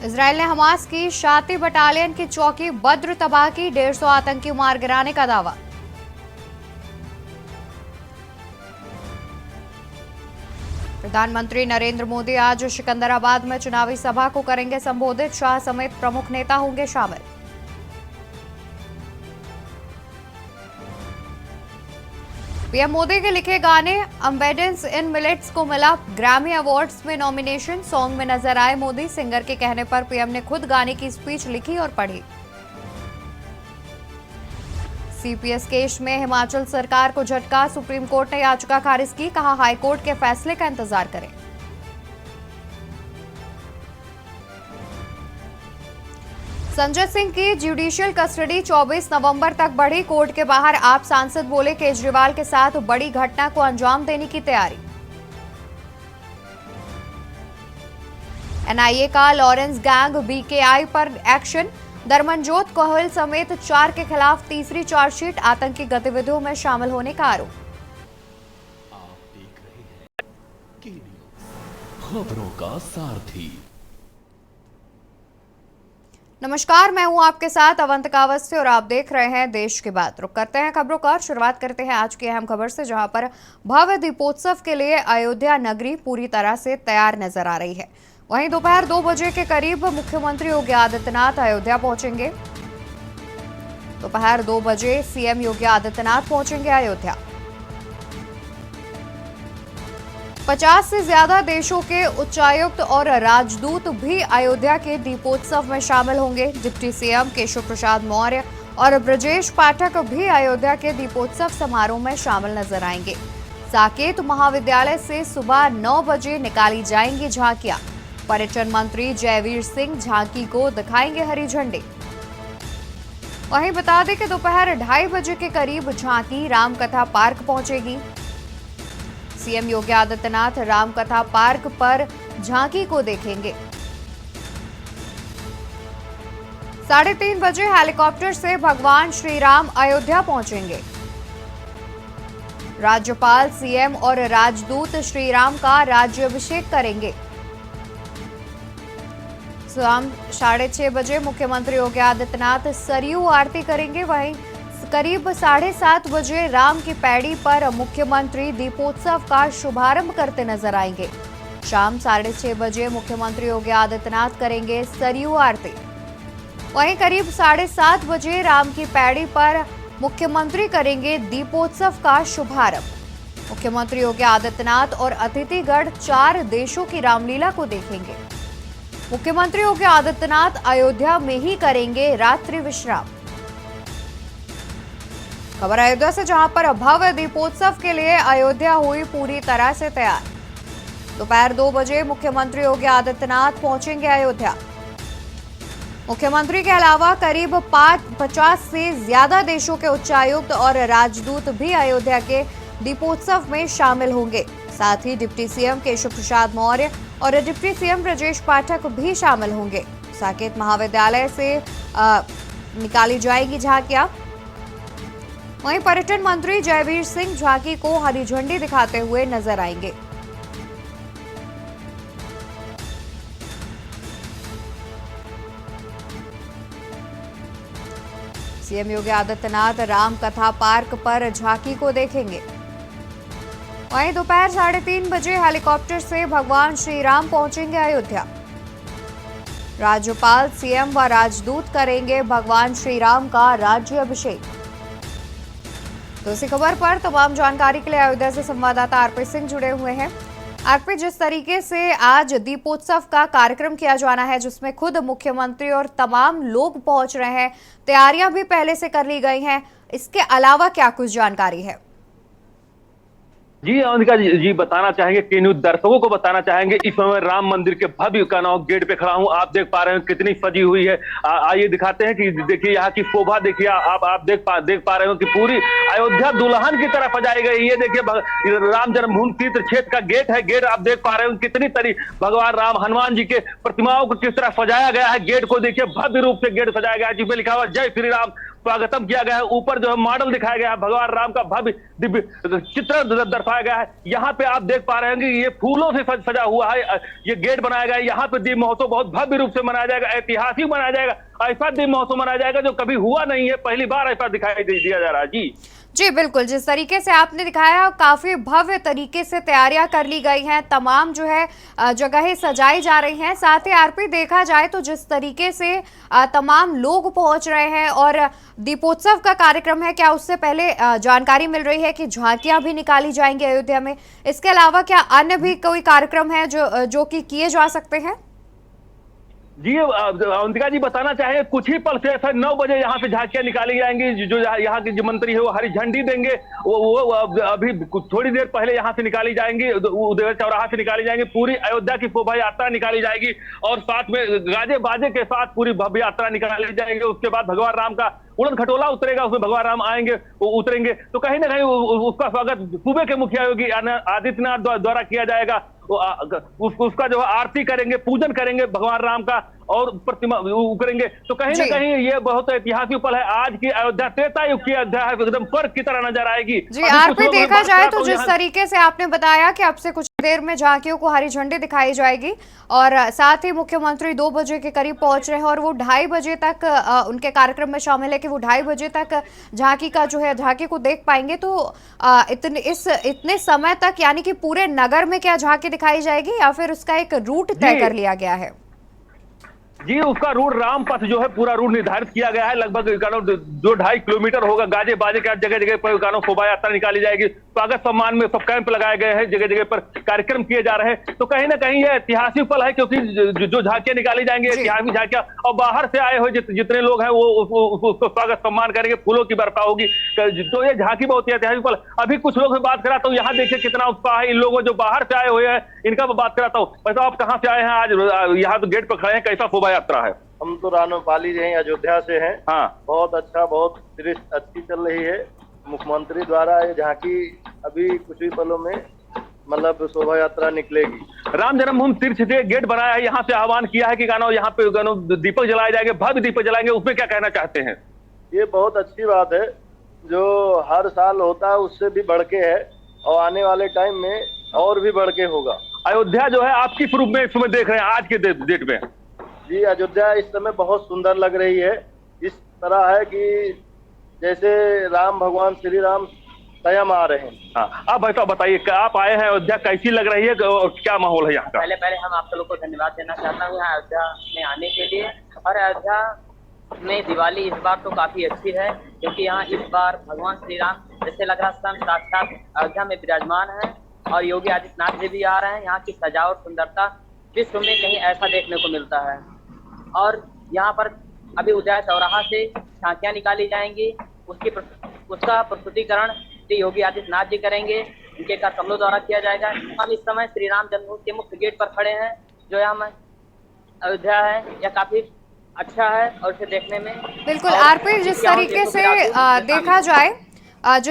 Israel ने Hamas की शाती battalion की चौकी बद्र तबाह की, 150 आतंकी मार गिराने का दावा। प्रधानमंत्री नरेंद्र मोदी आज सिकंदराबाद में चुनावी सभा को करेंगे संबोधित, शाह समेत प्रमुख नेता होंगे शामिल। पीएम मोदी के लिखे गाने एम्बेडेंस इन मिलेट्स को मिला ग्रैमी अवार्ड्स में नॉमिनेशन, सॉन्ग में नजर आए मोदी, सिंगर के कहने पर पीएम ने खुद गाने की स्पीच लिखी और पढ़ी। सीपीएस केस में हिमाचल सरकार को झटका, सुप्रीम कोर्ट ने याचिका खारिज की, कहा हाईकोर्ट के फैसले का इंतजार करें। संजय सिंह की जुडिशियल कस्टडी 24 नवंबर तक बढ़ी, कोर्ट के बाहर आप सांसद बोले केजरीवाल के साथ बड़ी घटना को अंजाम देने की तैयारी। एनआईए का लॉरेंस गैंग बीकेआई पर एक्शन, धर्मनजोत कोहल समेत 4 के खिलाफ तीसरी चार्जशीट, आतंकी गतिविधियों में शामिल होने का आरोप। आप देख रहे हैं खबरों का सारथी। नमस्कार, मैं हूं आपके साथ अवंतिका अवस्थी और आप देख रहे हैं देश की बात। रुक करते हैं खबरों का, शुरुआत करते हैं आज की अहम खबर से, जहां पर भव्य दीपोत्सव के लिए अयोध्या नगरी पूरी तरह से तैयार नजर आ रही है। वहीं दोपहर 2 बजे के करीब मुख्यमंत्री योगी आदित्यनाथ अयोध्या पहुंचेंगे। दोपहर 2 बजे सीएम योगी आदित्यनाथ पहुंचेंगे अयोध्या। 50 से ज्यादा देशों के उच्चायुक्त और राजदूत भी अयोध्या के दीपोत्सव में शामिल होंगे। डिप्टी सीएम केशव प्रसाद मौर्य और ब्रजेश पाठक भी अयोध्या के दीपोत्सव समारोह में शामिल नजर आएंगे। साकेत महाविद्यालय से सुबह 9 बजे निकाली जाएंगी झांकियां। पर्यटन मंत्री जयवीर सिंह झांकी को दिखाएंगे हरी झंडी। वहीं बता दें कि दोपहर 2:30 बजे के करीब झांकी रामकथा पार्क पहुंचेगी। सीएम योगी आदित्यनाथ रामकथा पार्क पर झांकी को देखेंगे। 3:30 बजे हेलीकॉप्टर से भगवान श्री राम अयोध्या पहुंचेंगे। राज्यपाल, सीएम और राजदूत श्री राम का राज्याभिषेक करेंगे। शाम 6:30 बजे मुख्यमंत्री योगी आदित्यनाथ सरयू आरती करेंगे। वहीं करीब 7:30 बजे राम की पैड़ी पर मुख्यमंत्री दीपोत्सव का शुभारंभ करते नजर आएंगे। शाम 6:30 बजे मुख्यमंत्री योगी आदित्यनाथ करेंगे सरयू आरती। वहीं करीब 7:30 बजे राम की पैड़ी पर मुख्यमंत्री करेंगे दीपोत्सव का शुभारंभ। मुख्यमंत्री योगी आदित्यनाथ और अतिथिगण 4 देशों की रामलीला को देखेंगे। मुख्यमंत्री योगी आदित्यनाथ अयोध्या में ही करेंगे रात्रि विश्राम। खबर अयोध्या से, जहां पर भव्य दीपोत्सव के लिए अयोध्या हुई पूरी तरह से तैयार। दोपहर 2 बजे मुख्यमंत्री योगी आदित्यनाथ पहुंचेंगे अयोध्या। मुख्यमंत्री के अलावा करीब 50 से ज्यादा देशों के उच्चायुक्त और राजदूत भी अयोध्या के दीपोत्सव में शामिल होंगे। साथ ही डिप्टी सीएम केशव प्रसाद मौर्य और डिप्टी सीएम ब्रजेश पाठक भी शामिल होंगे। साकेत महाविद्यालय से निकाली जाएगी झांकियां। वहीं पर्यटन मंत्री जयवीर सिंह झांकी को हरी झंडी दिखाते हुए नजर आएंगे। सीएम योगी आदित्यनाथ रामकथा पार्क पर झांकी को देखेंगे। वहीं दोपहर 3:30 बजे हेलीकॉप्टर से भगवान श्री राम पहुंचेंगे अयोध्या। राज्यपाल, सीएम व राजदूत करेंगे भगवान श्री राम का राज्याभिषेक। तो इसी खबर पर तमाम जानकारी के लिए अयोध्या से संवाददाता आरपी सिंह जुड़े हुए हैं। आरपी, जिस तरीके से आज दीपोत्सव का कार्यक्रम किया जाना है, जिसमें खुद मुख्यमंत्री और तमाम लोग पहुंच रहे हैं, तैयारियां भी पहले से कर ली गई हैं, इसके अलावा क्या कुछ जानकारी है? जी अवंतिका जी बताना चाहेंगे के न्यूज दर्शकों को बताना चाहेंगे, इस समय राम मंदिर के भव्य का नाम गेट पे खड़ा हूं। आप देख पा रहे हैं कितनी सजी हुई है। आइए दिखाते हैं कि देखिए यहाँ की शोभा देखिए। आप देख पा रहे हो कि पूरी अयोध्या दुल्हन की तरह सजाई गई। ये देखिए राम जन्मभूमि तीर्थ क्षेत्र का गेट है। गेट आप देख पा रहे हो कितनी भगवान राम, हनुमान जी के प्रतिमाओं को किस तरह सजाया गया है। गेट को देखिए, भव्य रूप से गेट सजाया गया है जिसमें लिखा हुआ जय श्री राम। स्वागतम किया गया है। ऊपर जो है मॉडल दिखाया गया है, भगवान राम का भव्य दिव्य चित्र दर्शाया गया है। यहाँ पे आप देख पा रहे हैं कि ये फूलों से सजा हुआ है, ये गेट बनाया गया है। यहाँ पे दीप महोत्सव बहुत भव्य रूप से मनाया जाएगा, ऐतिहासिक मनाया जाएगा। ऐसा दीप महोत्सव मनाया जाएगा जो कभी हुआ नहीं है, पहली बार ऐसा दिखाई दिया जा रहा है। जी बिल्कुल, जिस तरीके से आपने दिखाया काफी भव्य तरीके से तैयारियां कर ली गई हैं, तमाम जो है जगहें सजाई जा रही हैं। साथ ही आरपी देखा जाए तो जिस तरीके से तमाम लोग पहुंच रहे हैं और दीपोत्सव का कार्यक्रम है, क्या उससे पहले जानकारी मिल रही है कि झांकियां भी निकाली जाएंगी अयोध्या में? इसके अलावा क्या अन्य भी कोई कार्यक्रम है जो कि किए जा सकते हैं? जी अवंतिका जी बताना चाहे कुछ ही पल से 9 बजे यहाँ से झांकियां निकाली जाएंगी। जो यहाँ के जो मंत्री है वो हरी झंडी देंगे, वो अभी थोड़ी देर पहले यहाँ से निकाली जाएंगी, उदय चौराहा से निकाली जाएंगी। पूरी अयोध्या की शोभा यात्रा निकाली जाएगी और साथ में गाजे बाजे के साथ पूरी भव्य यात्रा निकाली जाएगी। उसके बाद भगवान राम का उड़न खटोला उतरेगा, उसमें भगवान राम आएंगे, वो उतरेंगे। तो कहीं ना कहीं उसका स्वागत सूबे के मुखिया योगी आदित्यनाथ द्वारा किया जाएगा। उसका जो आरती करेंगे, पूजन करेंगे भगवान राम का और प्रतिमा करेंगे। तो कहीं ना कहीं ये बहुत ऐतिहासिक पल है। आज की अयोध्या त्रेता युग की अयोध्या है, एकदम स्वर्ग की तरह नजर आएगी। जी आरपी देखा जाए तो जिस तरीके से आपने बताया कि अब से कुछ देर में झांकियों को हरी झंडी दिखाई जाएगी और साथ ही मुख्यमंत्री 2 बजे के करीब पहुंच रहे हैं और वो 2:30 बजे तक उनके कार्यक्रम में शामिल है कि वो 2:30 बजे तक झांकी का जो है झांकी को देख पाएंगे। तो इतने समय तक यानी कि पूरे नगर में क्या झांकी दिखाई जाएगी या फिर उसका एक रूट तय कर लिया गया है? जी उसका रूट राम पथ जो है पूरा रूट निर्धारित किया गया है। लगभग 2-2.5 किलोमीटर होगा। गाजे बाजे के जगह जगह पर शोभा यात्रा निकाली जाएगी। स्वागत सम्मान में सब कैंप लगाए गए हैं, जगह जगह पर कार्यक्रम किए जा रहे हैं। तो कहीं ना कहीं ये ऐतिहासिक पल है क्योंकि जो झांकियां निकाली जाएंगी ऐतिहासिक झांकियां, और बाहर से आए हुए जितने लोग हैं वो उसको स्वागत सम्मान करेंगे, फूलों की बरसा होगी। तो ये झांकी बहुत ही ऐतिहासिक पल। अभी कुछ लोग से बात कराता हूँ, यहाँ देखिए कितना उत्साह है इन लोगों जो बाहर से आए हुए हैं, इनका बात कराता हूँ। वैसे आप कहाँ से आए हैं आज? यहाँ तो गेट पर खड़े हैं, कैसा शोभा यात्रा है? हम तो रानोपाली से हैं, अयोध्या से हैं। हाँ बहुत अच्छा, बहुत दृश्य अच्छी चल रही है। मुख्यमंत्री द्वारा ये झांकी अभी कुछ ही पलों में मतलब शोभा यात्रा निकलेगी। राम जन्मभूमि तीर्थ से गेट बनाया है, यहाँ से आह्वान किया है कि यहाँ पे दीपक जलाए जाएंगे, भव्य दीपक जलाएंगे। उसमें क्या कहना चाहते हैं? ये बहुत अच्छी बात है, जो हर साल होता है उससे भी बढ़ के है और आने वाले टाइम में और भी बढ़ के होगा। अयोध्या जो है आप किस रूप में इस समय देख रहे हैं आज के डेट में? जी अयोध्या इस समय बहुत सुंदर लग रही है। इस तरह है कि जैसे राम भगवान श्री राम स्वयं आ रहे हैं। हाँ, अब ऐसा बताइए आप आए हैं अयोध्या, कैसी लग रही है और क्या माहौल है यहाँ का? पहले हम आप लोगों को धन्यवाद देना चाहता हूँ यहाँ अयोध्या में आने के लिए। और अयोध्या में दिवाली इस बार तो काफी अच्छी है क्योंकि यहाँ इस बार भगवान श्री राम जैसे लग रहा स्वयं साक्षात अयोध्या में विराजमान है और योगी आदित्यनाथ जी भी आ रहे हैं। यहाँ की सजावट सुंदरता विश्व में कहीं ऐसा देखने को मिलता है। और यहाँ पर अभी उदय चौराहा से झांकियां निकाली जाएंगी, उसका प्रस्तुतिकरण श्री योगी आदित्यनाथ जी करेंगे, उनके कर कमलों द्वारा किया जाएगा। हम इस समय श्री राम जन्मभूमि के मुख्य गेट पर खड़े हैं, जो यहाँ अयोध्या है यह काफी अच्छा है और इसे देखने में बिल्कुल आरपी जिस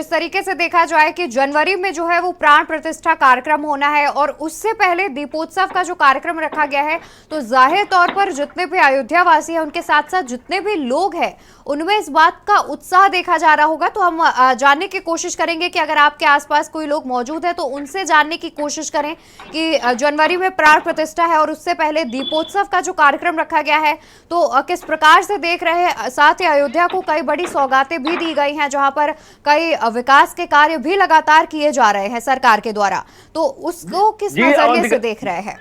तरीके से देखा जाए कि जनवरी में जो है वो प्राण प्रतिष्ठा कार्यक्रम होना है और उससे पहले दीपोत्सव का जो कार्यक्रम रखा गया है, तो जाहिर तौर पर जितने भी अयोध्या वासी हैं उनके साथ साथ जितने भी लोग हैं उनमें इस बात का उत्साह देखा जा रहा होगा। तो हम जानने की कोशिश करेंगे कि अगर आपके आसपास कोई लोग मौजूद है तो उनसे जानने की कोशिश करें कि जनवरी में प्राण प्रतिष्ठा है और उससे पहले दीपोत्सव का जो कार्यक्रम रखा गया है तो किस प्रकार से देख रहे हैं। साथ ही अयोध्या को कई बड़ी सौगातें भी दी गई हैं जहां पर कई विकास के कार्य भी लगातार किए जा रहे हैं सरकार के द्वारा, तो उसको किस नजरिए से देख रहे हैं?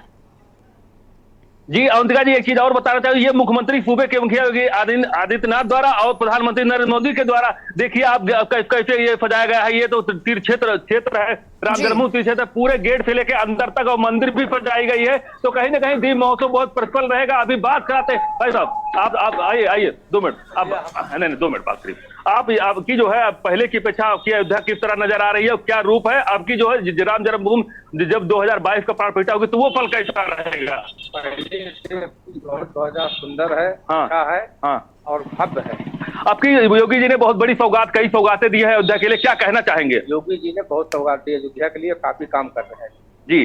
जी अवंतिका जी एक चीज और बताना चाहूँ, ये मुख्यमंत्री सूबे के मुखिया योगी आदित्यनाथ द्वारा और प्रधानमंत्री नरेंद्र मोदी के द्वारा देखिए आप कैसे ये सजाया गया है। ये तो तीर्थ क्षेत्र है, राम जन्मभूमि तीर्थ क्षेत्र, पूरे गेट से लेके अंदर तक और मंदिर भी सजाई गई है। तो कहीं ना कहीं दीप महोत्सव बहुत प्रफुल्ल रहेगा। अभी बात कराते हैं भाई साहब, आप आइए 2 मिनट, आप नहीं 2 मिनट बात करिए। आपकी जो है पहले की अपेक्षा आपकी अयोध्या किस तरह नजर आ रही है, क्या रूप है आपकी जो है राम जन्मभूमि जब 2022 का प्राण प्रतिष्ठा होगी तो वो पल कैसा रहेगा? बहुत सुंदर है, अच्छा है, हाँ, और भव्य है। आपकी योगी जी ने बहुत बड़ी कई सौगातें दी है अयोध्या के लिए, क्या कहना चाहेंगे? योगी जी ने बहुत सौगात दी अयोध्या के लिए, काफी काम कर रहे हैं जी।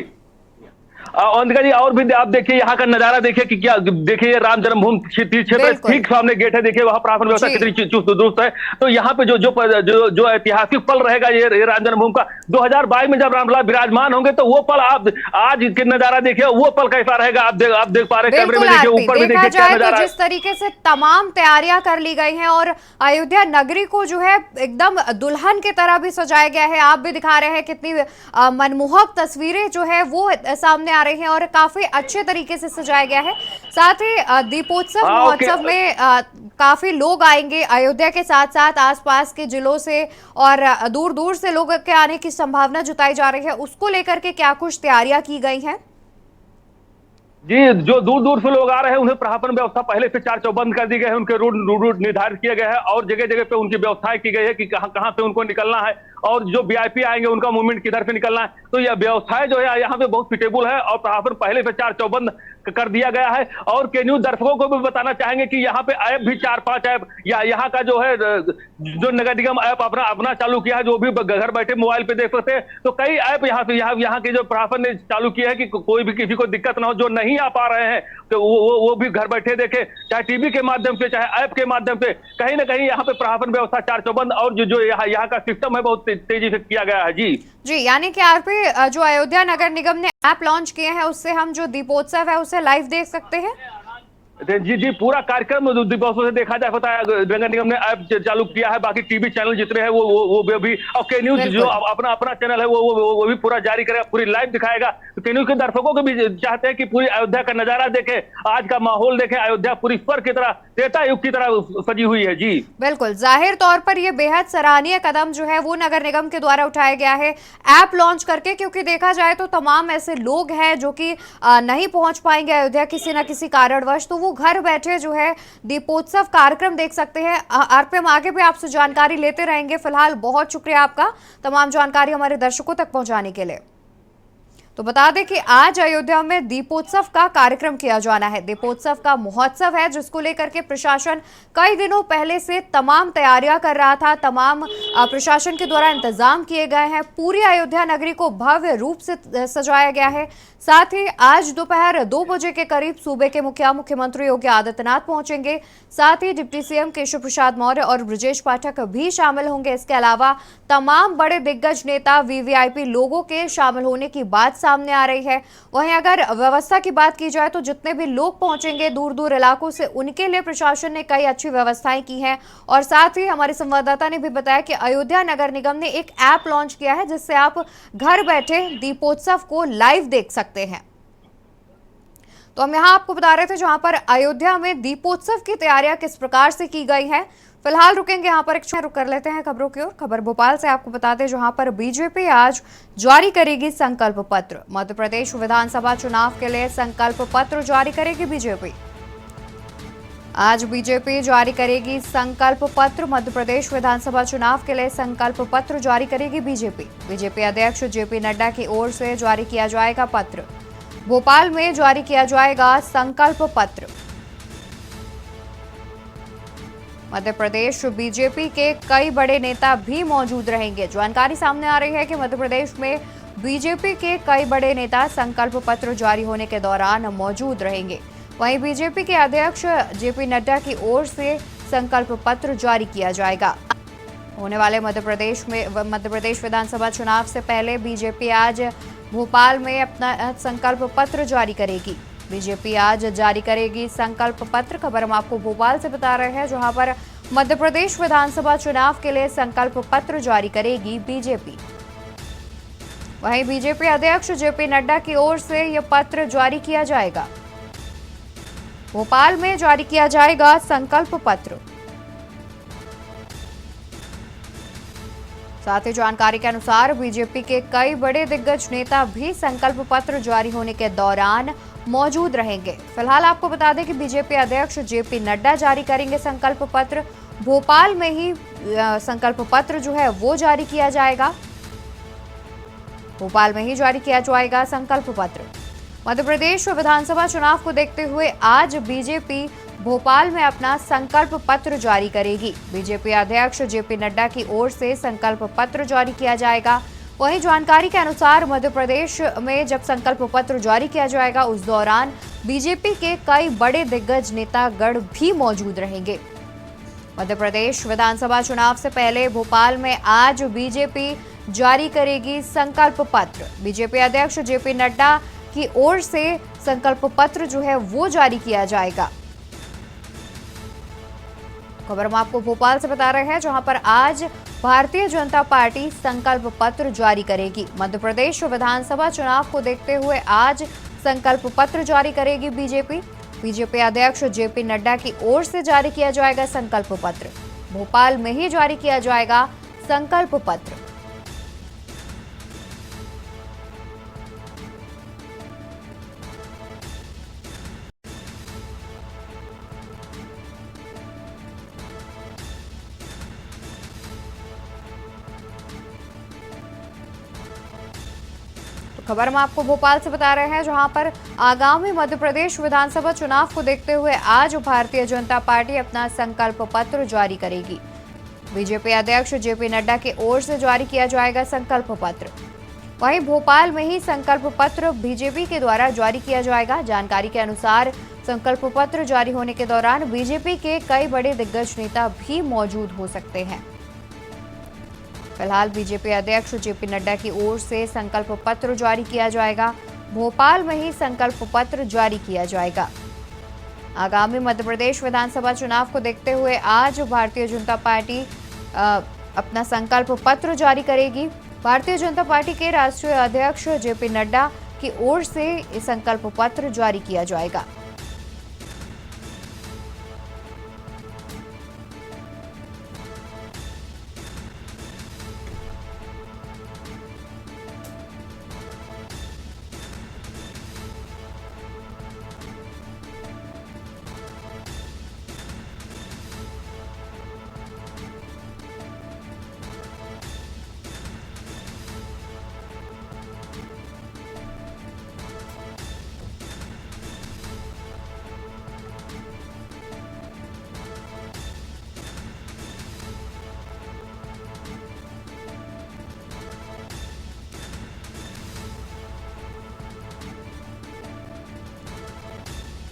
अवंतिका जी, और भी आप देखिए यहाँ का नजारा देखिए कि क्या, देखिए राम जन्मभूमि क्षेत्र ठीक सामने गेट है, देखिए वहाँ प्रशासन व्यवस्था कितनी चुस्त दुरुस्त है। तो यहाँ पे जो ऐतिहासिक पल रहेगा ये राम जन्मभूमि का, 2022 में जब रामलला विराजमान होंगे तो वो पल आप आज के नजारा देखिए, वो पल कैसा रहेगा आप देख पा रहे हैं, कैमरे में देखिए, ऊपर भी देखिए क्या नजारा है। जिस तरीके से तमाम तैयारियां कर ली गई हैं और अयोध्या नगरी को जो है एकदम दुल्हन की तरह भी सजाया गया है, आप भी दिखा रहे हैं कितनी मनमोहक तस्वीरें जो है वो सामने आ रही हैं और काफी अच्छे तरीके से सजाया गया है। साथ ही दीपोत्सव महोत्सव में काफी लोग आएंगे अयोध्या के साथ साथ आसपास के जिलों से और दूर दूर से लोग के आने की संभावना जताई जा रही है, उसको लेकर के क्या कुछ तैयारियां की गई हैं? जी, जो दूर दूर से लोग आ रहे हैं उन्हें प्रशासन व्यवस्था पहले से चार चौबंद कर दी गए हैं, उनके रूट निर्धारित किए गए हैं और जगह जगह पे उनकी व्यवस्थाएं की गई है कि कहां से उनको निकलना है और जो वीआईपी आएंगे उनका मूवमेंट किधर से निकलना है। तो यह व्यवस्थाएं जो है यहाँ पे बहुत सुटेबल है और प्रशासन पहले से चार चौबंद कर दिया गया है। और के न्यूज दर्शकों को भी बताना चाहेंगे कि यहाँ पे ऐप भी 4-5 ऐप या यहाँ का जो है जो नगर निगम ऐप अपना चालू किया है, जो भी घर बैठे मोबाइल पे देख सकते हैं। तो कई ऐप यहाँ के जो प्रशासन ने चालू किया है कि कोई भी किसी को दिक्कत ना हो, जो नहीं आ पा रहे हैं तो वो भी घर बैठे देखे, चाहे टीवी के माध्यम से चाहे ऐप के माध्यम से। कहीं ना कहीं यहाँ पे प्रशासन व्यवस्था चार चौबंद और जो यहाँ का सिस्टम है बहुत तेजी से किया गया है। जी, यानी कि आरपी जो अयोध्या नगर निगम ने ऐप लॉन्च किए हैं उससे हम जो दीपोत्सव है उसे लाइव देख सकते हैं। जी, पूरा कार्यक्रम दीपोत्सव से देखा जा सकता है। नगर निगम ने ऐप चालू किया है, बाकी टीवी चैनल जितने हैं वो भी, और के न्यूज जो अपना चैनल है वो भी पूरा जारी करेगा, पूरी लाइव दिखाएगा। तो के न्यूज के दर्शकों को भी चाहते हैं कि पूरी अयोध्या का नजारा देखें, आज का माहौल देखें। अयोध्या पूरी स्वर्ग की तरह, त्रेता युग की तरह सजी हुई है। जी बिल्कुल, जाहिर तौर पर ये बेहद सराहनीय कदम जो है वो नगर निगम के द्वारा उठाया गया है ऐप लॉन्च करके, क्योंकि देखा जाए तो तमाम ऐसे लोग हैं जो कि नहीं पहुंच पाएंगे अयोध्या किसी न किसी कारणवश, तो वो घर बैठे जो है दीपोत्सव कार्यक्रम देख सकते हैं। आरपीएम आगे भी आपसे जानकारी लेते रहेंगे। फिलहाल बहुत शुक्रिया आपका तमाम जानकारी हमारे दर्शकों तक पहुंचाने के लिए। तो बता दें कि आज अयोध्या में दीपोत्सव का कार्यक्रम किया जाना है। दीपोत्सव का महोत्सव है जिसको लेकर के प्रशासन कई दिनों पहले से तमाम तैयारियां कर रहा था, तमाम प्रशासन के द्वारा इंतजाम किए गए हैं। पूरी अयोध्या नगरी को भव्य रूप से सजाया गया है। साथ ही आज दोपहर 2 बजे के करीब सूबे के मुख्यमंत्री योगी आदित्यनाथ पहुंचेंगे। साथ ही डिप्टी सीएम केशव प्रसाद मौर्य और ब्रजेश पाठक भी शामिल होंगे। इसके अलावा तमाम बड़े दिग्गज नेता वीवीआईपी लोगों के शामिल होने की बात सामने आ रही है। वहीं अगर व्यवस्था की बात की जाए तो जितने भी लोग पहुंचेंगे दूर दूर इलाकों से, उनके लिए प्रशासन ने कई अच्छी व्यवस्थाएं की हैं। और साथ ही हमारे संवाददाता ने भी बताया कि अयोध्या नगर निगम ने एक ऐप लॉन्च किया है जिससे आप घर बैठे दीपोत्सव को लाइव देख सकते हैं। तो हम यहाँ आपको बता रहे थे जहां पर अयोध्या में दीपोत्सव की तैयारियां किस प्रकार से की गई हैं। फिलहाल रुकेंगे यहाँ पर, एक रुक कर लेते हैं खबरों की ओर। खबर भोपाल से आपको बताते हैं जहां पर बीजेपी आज जारी करेगी संकल्प पत्र। मध्य प्रदेश विधानसभा चुनाव के लिए संकल्प पत्र जारी करेगी बीजेपी। आज बीजेपी जारी करेगी संकल्प पत्र। मध्य प्रदेश विधानसभा चुनाव के लिए संकल्प पत्र जारी करेगी बीजेपी अध्यक्ष जेपी नड्डा की ओर से जारी किया जाएगा पत्र। भोपाल में जारी किया जाएगा संकल्प पत्र। मध्य प्रदेश बीजेपी के कई बड़े नेता भी मौजूद रहेंगे। जानकारी सामने आ रही है कि मध्य प्रदेश में बीजेपी के कई बड़े नेता संकल्प पत्र जारी होने के दौरान मौजूद रहेंगे। वहीं बीजेपी के अध्यक्ष जेपी नड्डा की ओर से संकल्प पत्र जारी किया जाएगा। होने वाले मध्य प्रदेश विधानसभा चुनाव से पहले बीजेपी आज भोपाल में अपना संकल्प पत्र जारी करेगी। बीजेपी आज जारी करेगी संकल्प पत्र। खबर हम आपको भोपाल से बता रहे हैं जहां पर मध्य प्रदेश विधानसभा चुनाव के लिए संकल्प पत्र जारी करेगी बीजेपी। वहीं बीजेपी अध्यक्ष जेपी नड्डा की ओर से यह पत्र जारी किया जाएगा। भोपाल में जारी किया जाएगा संकल्प पत्र। साथ ही जानकारी के अनुसार बीजेपी के कई बड़े दिग्गज नेता भी संकल्प पत्र जारी होने के दौरान मौजूद रहेंगे। फिलहाल आपको बता दें कि बीजेपी अध्यक्ष जेपी नड्डा जारी करेंगे संकल्प पत्र। भोपाल में ही संकल्प पत्र जो है वो जारी किया जाएगा। भोपाल में ही जारी किया जाएगा संकल्प पत्र। मध्य प्रदेश विधानसभा चुनाव को देखते हुए आज बीजेपी भोपाल में अपना संकल्प पत्र जारी करेगी। बीजेपी अध्यक्ष जेपी नड्डा की ओर से संकल्प पत्र जारी किया जाएगा। वहीं जानकारी के अनुसार मध्य प्रदेश में जब संकल्प पत्र जारी किया जाएगा उस दौरान बीजेपी के कई बड़े दिग्गज नेतागण भी मौजूद रहेंगे। मध्य प्रदेश विधानसभा चुनाव से पहले भोपाल में आज बीजेपी जारी करेगी संकल्प पत्र। बीजेपी अध्यक्ष जेपी नड्डा की ओर से संकल्प पत्र जो है वो जारी किया जाएगा। खबर हम आपको भोपाल से बता रहे हैं, जहां पर आज भारतीय जनता पार्टी संकल्प पत्र जारी करेगी। मध्य प्रदेश विधानसभा चुनाव को देखते हुए आज संकल्प पत्र जारी करेगी बीजेपी। बीजेपी अध्यक्ष जेपी नड्डा की ओर से जारी किया जाएगा संकल्प पत्र। भोपाल में ही जारी किया जाएगा संकल्प पत्र। खबर हम आपको भोपाल से बता रहे हैं, जहां पर आगामी मध्य प्रदेश विधानसभा चुनाव को देखते हुए आज भारतीय जनता पार्टी अपना संकल्प पत्र जारी करेगी। बीजेपी अध्यक्ष जेपी नड्डा की ओर से जारी किया जाएगा संकल्प पत्र। वहीं भोपाल में ही संकल्प पत्र बीजेपी के द्वारा जारी किया जाएगा। जानकारी के अनुसार संकल्प पत्र जारी होने के दौरान बीजेपी के कई बड़े दिग्गज नेता भी मौजूद हो सकते हैं। फिलहाल बीजेपी अध्यक्ष जेपी नड्डा की ओर से संकल्प पत्र जारी किया जाएगा। भोपाल में ही संकल्प पत्र जारी किया जाएगा। आगामी मध्य प्रदेश विधानसभा चुनाव को देखते हुए आज भारतीय जनता पार्टी अपना संकल्प पत्र जारी करेगी। भारतीय जनता पार्टी के राष्ट्रीय अध्यक्ष जेपी नड्डा की ओर से संकल्प पत्र जारी किया जाएगा।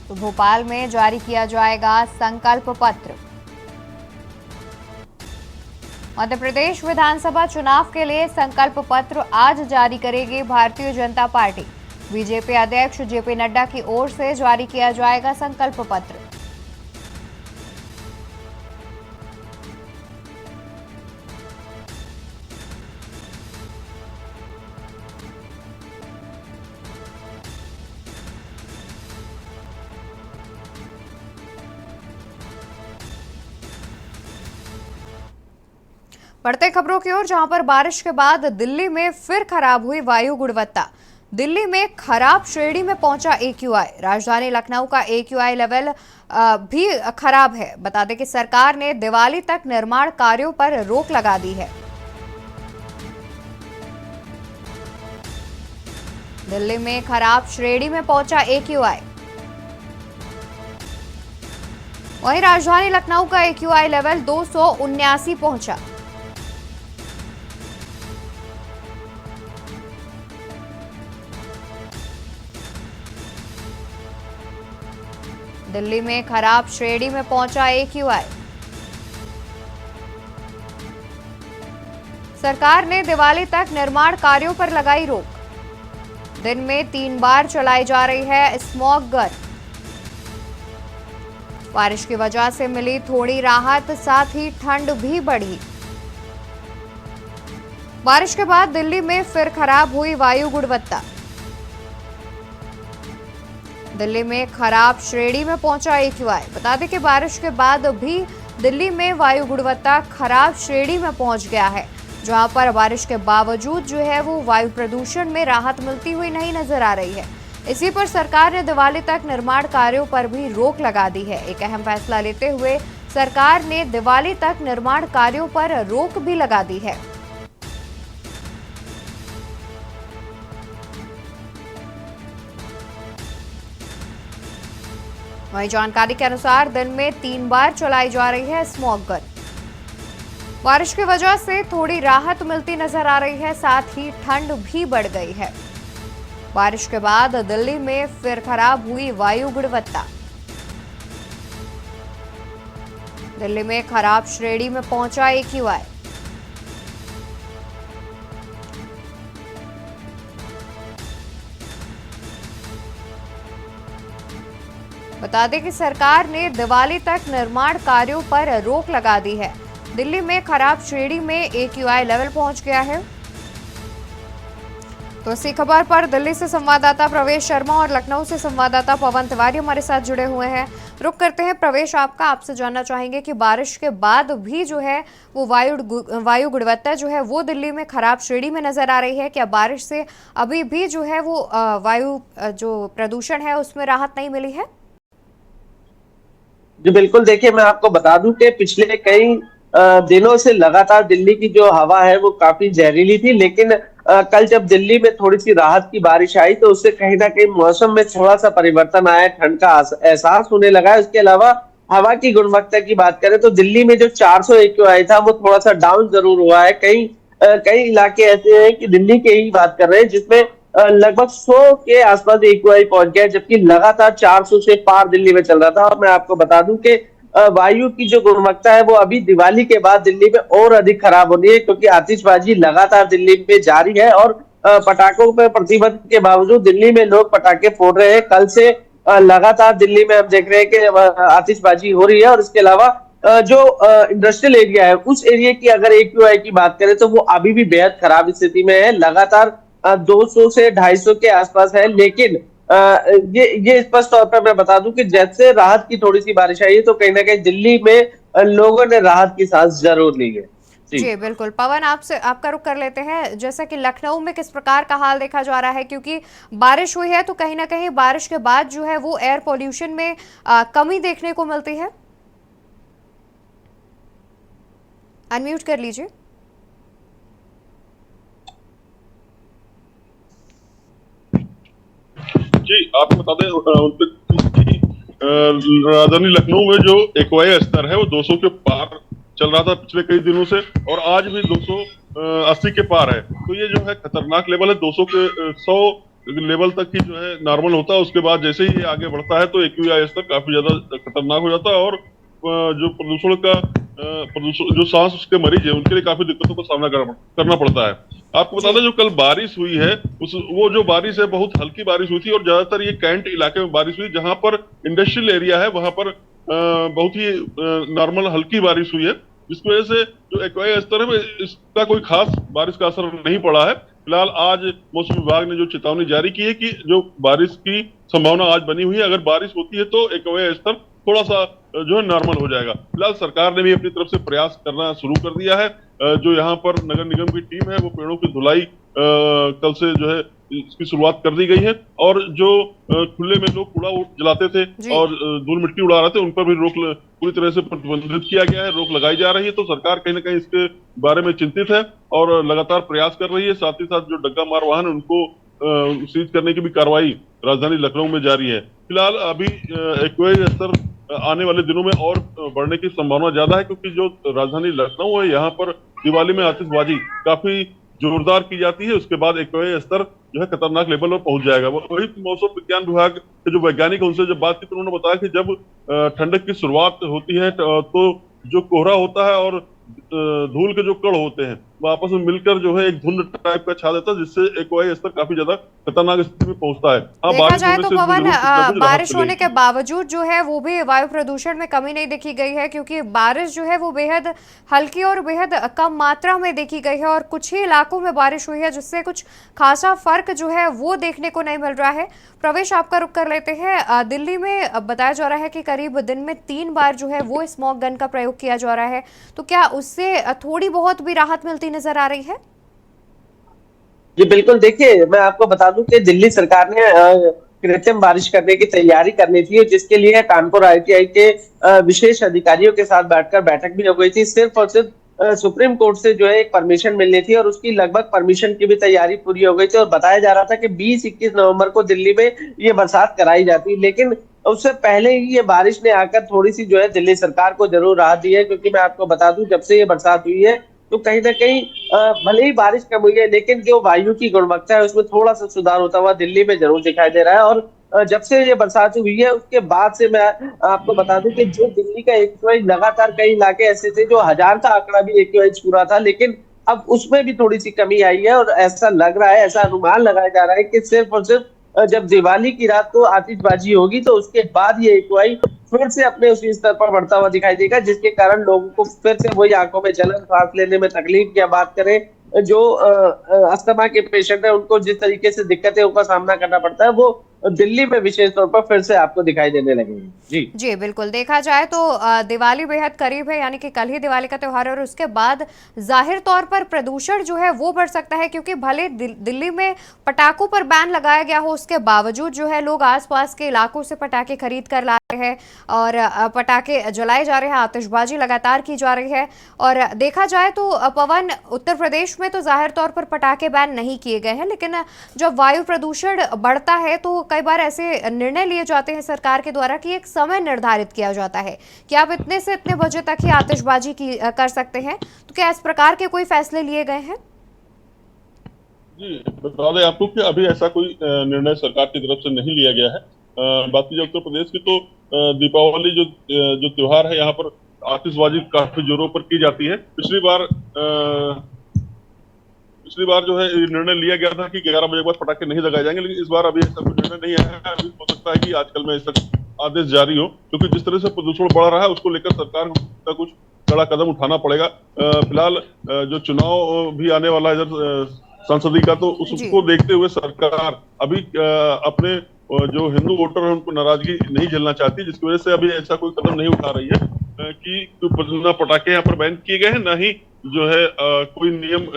तो भोपाल में जारी किया जाएगा संकल्प पत्र। मध्य प्रदेश विधानसभा चुनाव के लिए संकल्प पत्र आज जारी करेगी भारतीय जनता पार्टी। बीजेपी अध्यक्ष जेपी नड्डा की ओर से जारी किया जाएगा संकल्प पत्र। बढ़ते खबरों की ओर, जहां पर बारिश के बाद दिल्ली में फिर खराब हुई वायु गुणवत्ता। दिल्ली में खराब श्रेणी में पहुंचा AQI। राजधानी लखनऊ का AQI लेवल भी खराब है। बता दें कि सरकार ने दिवाली तक निर्माण कार्यों पर रोक लगा दी है। दिल्ली में खराब श्रेणी में पहुंचा AQI। वहीं राजधानी लखनऊ का AQI लेवल 279 पहुंचा। दिल्ली में खराब श्रेणी में पहुंचा AQI। सरकार ने दिवाली तक निर्माण कार्यों पर लगाई रोक। दिन में 3 बार चलाई जा रही है स्मॉग गन। बारिश की वजह से मिली थोड़ी राहत, साथ ही ठंड भी बढ़ी। बारिश के बाद दिल्ली में फिर खराब हुई वायु गुणवत्ता। दिल्ली में खराब श्रेणी में पहुंचा AQI। बता दें कि बारिश के बाद भी दिल्ली में वायु गुणवत्ता खराब श्रेणी में पहुंच गया है, जहां पर बारिश के बावजूद जो है वो वायु प्रदूषण में राहत मिलती हुई नहीं नजर आ रही है। इसी पर सरकार ने दिवाली तक निर्माण कार्यों पर भी रोक लगा दी है। एक अहम फैसला लेते हुए सरकार ने दिवाली तक निर्माण कार्यों पर रोक भी लगा दी है। वहीं जानकारी के अनुसार दिन में 3 बार चलाई जा रही है स्मॉग गन। बारिश की वजह से थोड़ी राहत मिलती नजर आ रही है, साथ ही ठंड भी बढ़ गई है। बारिश के बाद दिल्ली में फिर खराब हुई वायु गुणवत्ता। दिल्ली में खराब श्रेणी में पहुंचा AQI। बता दें कि सरकार ने दिवाली तक निर्माण कार्यों पर रोक लगा दी है। दिल्ली में खराब श्रेणी में AQI लेवल पहुंच गया है। तो इसी खबर पर दिल्ली से संवाददाता प्रवेश शर्मा और लखनऊ से संवाददाता पवन तिवारी हमारे साथ जुड़े हुए हैं। रुक करते हैं प्रवेश, आपसे जानना चाहेंगे कि बारिश के बाद भी जो है वो वायु गुणवत्ता जो है वो दिल्ली में खराब श्रेणी में नजर आ रही है। क्या बारिश से अभी भी जो है वो वायु जो प्रदूषण है उसमें राहत नहीं मिली है? जी बिल्कुल, देखिए मैं आपको बता दूं कि पिछले कई दिनों से लगातार दिल्ली की जो हवा है वो काफी जहरीली थी, लेकिन कल जब दिल्ली में थोड़ी सी राहत की बारिश आई तो उससे कहीं ना कहीं मौसम में थोड़ा सा परिवर्तन आया, ठंड का एहसास होने लगा है। उसके अलावा हवा की गुणवत्ता की बात करें तो दिल्ली में जो 400 AQI था वो थोड़ा सा डाउन जरूर हुआ है। कई इलाके ऐसे हैं कि दिल्ली के ही बात कर रहे हैं जिसमें लगभग 100 के आसपास AQI पहुंच गया, जबकि लगातार 400 से पार दिल्ली में चल रहा था। और मैं आपको बता दूं कि वायु की जो गुणवत्ता है वो अभी दिवाली के बाद दिल्ली में और अधिक खराब होनी है, क्योंकि आतिशबाजी लगातार दिल्ली में जारी है और पटाखों पर प्रतिबंध के बावजूद दिल्ली में लोग पटाखे फोड़ रहे हैं। कल से लगातार दिल्ली में हम देख रहे हैं कि आतिशबाजी हो रही है। और इसके अलावा जो इंडस्ट्रियल एरिया है उस एरिया की अगर AQI की बात करें तो वो अभी भी बेहद खराब स्थिति में है, लगातार 200 से 250 के आसपास है। लेकिन ये स्पष्ट तौर पर मैं बता दूं कि जैसे राहत की थोड़ी सी बारिश आई है तो कहीं ना कहीं दिल्ली में लोगों ने राहत की सांस जरूर ली है। जी बिल्कुल पवन, आपका रुख कर लेते हैं। जैसा कि लखनऊ में किस प्रकार का हाल देखा जा रहा है, क्योंकि बारिश हुई है तो कहीं ना कहीं बारिश के बाद जो है वो एयर पोल्यूशन में कमी देखने को मिलती है। अनम्यूट कर लीजिए। जी आपको बता दें राजधानी लखनऊ में जो AQI स्तर है वो 200 के पार चल रहा था पिछले कई दिनों से, और आज भी 280 के पार है। तो ये जो है खतरनाक लेवल है। 200 के 100 लेवल तक ही जो है नॉर्मल होता है, उसके बाद जैसे ही ये आगे बढ़ता है तो AQI स्तर काफी ज्यादा खतरनाक हो जाता है। और जो प्रदूषण जो सांस उसके मरीज है उनके लिए काफी दिक्कतों का सामना करना पड़ता है। आपको बता दें जो कल बारिश हुई है वो जो बारिश है बहुत हल्की बारिश हुई थी, और ज्यादातर ये कैंट इलाके में बारिश हुई जहां पर इंडस्ट्रियल एरिया है वहां पर बहुत ही नॉर्मल हल्की बारिश हुई है, जिसकी वजह से जो AQI स्तर है इसका कोई खास बारिश का असर नहीं पड़ा है। फिलहाल आज मौसम विभाग ने जो चेतावनी जारी की है कि जो बारिश की संभावना आज बनी हुई है, अगर बारिश होती है तो AQI स्तर थोड़ा सा जो है नॉर्मल हो जाएगा। फिलहाल सरकार ने भी अपनी तरफ से प्रयास करना शुरू कर दिया है। जो यहाँ पर नगर निगम की टीम है वो पेड़ों की धुलाई कल से जो है इसकी शुरुआत कर दी गई है, और जो खुले में लोग कूड़ा जलाते थे और धूल मिट्टी उड़ा रहे थे उन पर भी रोक पूरी तरह से प्रतिबंधित किया गया है, रोक लगाई जा रही है। तो सरकार कहीं ना कहीं इसके बारे में चिंतित है और लगातार प्रयास कर रही है। साथ ही साथ जो डग्गा मार वाहन उनको सीज करने की भी कार्रवाई राजधानी लखनऊ में जारी है। फिलहाल अभी AQI स्तर आने वाले दिनों में और बढ़ने की संभावना ज्यादा है, क्योंकि जो राजधानी लखनऊ है यहाँ पर दिवाली में आतिशबाजी काफी जोरदार की जाती है। उसके बाद AQI स्तर जो है खतरनाक लेवल पर पहुंच जाएगा। वही मौसम विज्ञान विभाग के जो वैज्ञानिक है उनसे जब बात की तो उन्होंने बताया कि जब ठंडक की शुरुआत होती है तो जो कोहरा होता है और धूल के जो कण होते हैं वो आपस में मिलकर जो है एक धुंध टाइप का छा देता है, जिससे AQI स्तर काफी ज्यादा खतरनाक स्थिति में पहुंचता है। देखा जाए तो पवन, बारिश होने के बावजूद जो है वो भी वायु प्रदूषण में कमी नहीं देखी गई है, क्योंकि बारिश जो है वो बेहद हल्की और बेहद कम मात्रा में देखी गई है, और कुछ ही इलाकों में बारिश हुई है जिससे कुछ खासा फर्क जो है वो देखने को नहीं मिल रहा है। प्रवेश, आपका रुख कर लेते हैं। दिल्ली में बताया जा रहा है कि करीब दिन में 3 बार जो है वो स्मॉग गन का प्रयोग किया जा रहा है, तो क्या उससे थोड़ी बहुत भी राहत मिलती नजर आ रही है? जी बिल्कुल, देखिए मैं आपको बता दूं कि दिल्ली सरकार ने कृत्रिम बारिश करने की तैयारी करनी थी, जिसके लिए कानपुर IIT के विशेष अधिकारियों के साथ बैठक भी हो गई थी। सिर्फ और सिर्फ सुप्रीम कोर्ट से जो है एक परमिशन मिलनी थी, और उसकी लगभग परमिशन की भी तैयारी पूरी हो गई थी। और बताया जा रहा था कि 20-21 नवंबर को दिल्ली में ये बरसात कराई जाती, लेकिन उससे पहले ही ये बारिश ने आकर थोड़ी सी जो है दिल्ली सरकार को जरूर राहत दी है, क्योंकि मैं आपको बता दूं जब से ये बरसात हुई है तो कहीं ना कहीं भले ही बारिश कम हुई है लेकिन जो वायु की गुणवत्ता है उसमें थोड़ा सा सुधार होता हुआ दिल्ली में जरूर दिखाई दे रहा है। और जब से ये बरसात हुई है उसके बाद से मैं आपको बता दूं कि जो दिल्ली का एक्यूआई लगातार कई इलाके ऐसे थे जो 1000 का आंकड़ा भी एक्यूआई छू रहा था, लेकिन अब उसमें भी थोड़ी सी कमी आई है। और ऐसा लग रहा है, ऐसा अनुमान लगाया जा रहा है कि सिर्फ और सिर्फ जब दिवाली की रात को आतिशबाजी होगी तो उसके बाद ये एक्यूआई फिर से अपने उसी स्तर पर बढ़ता हुआ दिखाई देगा, जिसके कारण लोगों को फिर से वही आंखों में जलन, सांस लेने में तकलीफ, या बात करें जो अस्थमा के पेशेंट है उनको जिस तरीके से दिक्कतों का सामना करना पड़ता है वो दिल्ली में विशेष तौर पर फिर से आपको दिखाई देने लगेंगे। जी बिल्कुल, देखा जाए तो दिवाली बेहद करीब है, यानी कि कल ही दिवाली का त्योहार है और उसके बाद जाहिर तौर पर प्रदूषण जो है वो बढ़ सकता है, क्योंकि भले दिल्ली में पटाखों पर बैन लगाया गया हो उसके बावजूद जो है लोग आसपास के इलाकों से पटाखे खरीद कर ला रहे हैं और पटाखे जलाए जा रहे हैं, आतिशबाजी लगातार की जा रही है। और देखा जाए तो पवन, उत्तर प्रदेश में तो जाहिर तौर पर पटाखे बैन नहीं किए गए हैं, लेकिन जब वायु प्रदूषण बढ़ता है तो कई बार ऐसे निर्णय लिए जाते हैं सरकार के द्वारा कि एक समय निर्धारित किया जाता है कि आप इतने से इतने बजे तक ही आतिशबाजी कर सकते हैं। तो क्या इस प्रकार के कोई फैसले लिए गए हैं? जी, बता दें आपको कि अभी ऐसा कोई निर्णय सरकार की तरफ से नहीं लिया गया है। बात की जाए उत्तर प्रदेश की तो दीपावली जो त्योहार है यहाँ पर आतिशबाजी काफी जोरों पर की जाती है। पिछली बार जो है निर्णय लिया गया था कि 11 बजे के बाद पटाखे नहीं लगाए जाएंगे, लेकिन इस बार अभी ऐसा कोई निर्णय नहीं आया है। अभी हो सकता है कि आजकल में ऐसा आदेश जारी हो, क्योंकि जिस तरह से प्रदूषण बढ़ रहा है उसको लेकर सरकार का कुछ कड़ा कदम उठाना पड़ेगा। फिलहाल जो चुनाव भी आने वाला है इधर संसदीय का, तो उसको देखते हुए सरकार अभी अपने जो हिंदू वोटर है उनको नाराजगी नहीं झेलना चाहती, जिसकी वजह से अभी ऐसा कोई कदम नहीं उठा रही है कि ना पटाखे यहाँ पर बैन किए गए हैं, ना ही जो है कोई नियम